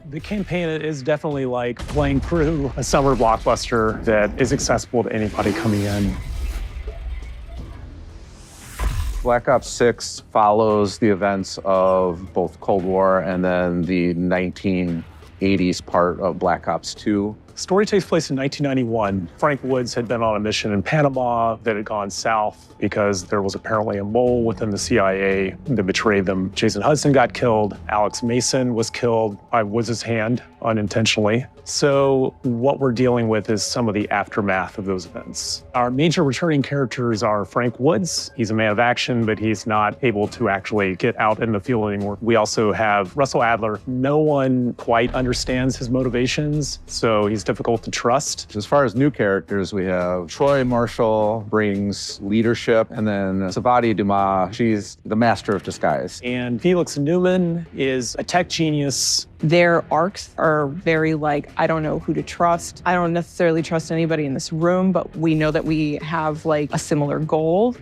The campaign is definitely like playing through a summer blockbuster that is accessible to anybody coming in. Black Ops 6 follows the events of both Cold War and then the 1980s part of Black Ops 2. The story takes place in 1991. Frank Woods had been on a mission in Panama that had gone south because there was apparently a mole within the CIA that betrayed them. Jason Hudson got killed. Alex Mason was killed by Woods' hand unintentionally. So what we're dealing with is some of the aftermath of those events. Our major returning characters are Frank Woods. He's a man of action, but he's not able to actually get out in the field anymore. We also have Russell Adler. No one quite understands his motivations, so he's difficult to trust. As far as new characters, we have Troy Marshall brings leadership, and then Savati Dumas, she's the master of disguise. And Felix Newman is a tech genius. Their arcs are very like, I don't know who to trust. I don't necessarily trust anybody in this room, but we know that we have like a similar goal.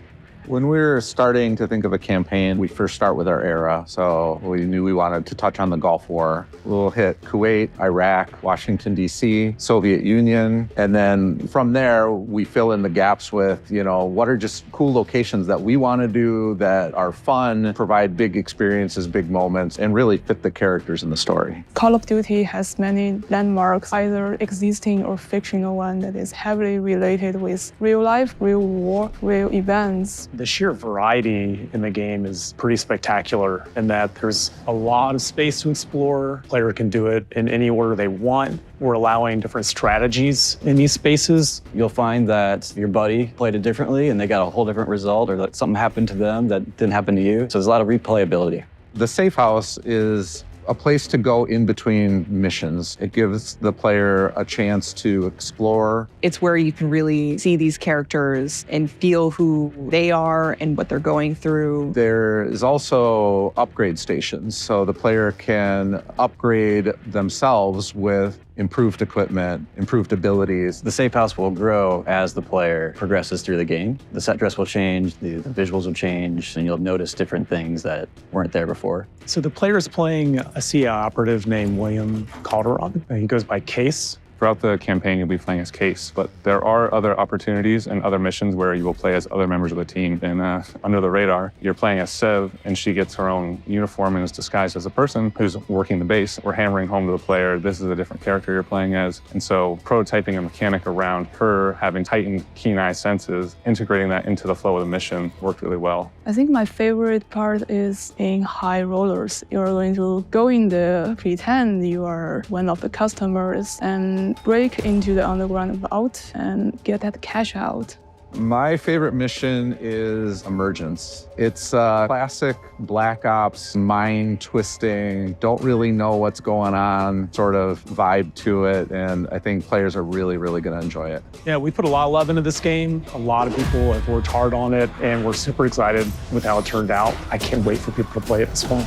When we were starting to think of a campaign, we first start with our era. So we knew we wanted to touch on the Gulf War. We'll hit Kuwait, Iraq, Washington, D.C., Soviet Union. And then from there, we fill in the gaps with, what are just cool locations that we want to do that are fun, provide big experiences, big moments, and really fit the characters in the story. Call of Duty has many landmarks, either existing or fictional one that is heavily related with real life, real war, real events. The sheer variety in the game is pretty spectacular in that there's a lot of space to explore. The player can do it in any order they want. We're allowing different strategies in these spaces. You'll find that your buddy played it differently and they got a whole different result, or that something happened to them that didn't happen to you. So there's a lot of replayability. The safe house is a place to go in between missions. It gives the player a chance to explore. It's where you can really see these characters and feel who they are and what they're going through. There is also upgrade stations, so the player can upgrade themselves with improved equipment, improved abilities. The safe house will grow as the player progresses through the game. The set dress will change, the visuals will change, and you'll notice different things that weren't there before. So the player is playing a CIA operative named William Calderon. He goes by Case. Throughout the campaign, you'll be playing as Case, but there are other opportunities and other missions where you will play as other members of the team. And under the radar, you're playing as Sev, and she gets her own uniform and is disguised as a person who's working the base. We're hammering home to the player, this is a different character you're playing as. And so prototyping a mechanic around her having heightened keen eye senses, integrating that into the flow of the mission worked really well. I think my favorite part is in High Rollers. You're going to go in there, pretend you are one of the customers, and break into the underground vault and get that cash out. My favorite mission is Emergence. It's a classic Black Ops, mind-twisting, don't really know what's going on sort of vibe to it, and I think players are really, really going to enjoy it. Yeah, we put a lot of love into this game. A lot of people have worked hard on it, and we're super excited with how it turned out. I can't wait for people to play it this fall.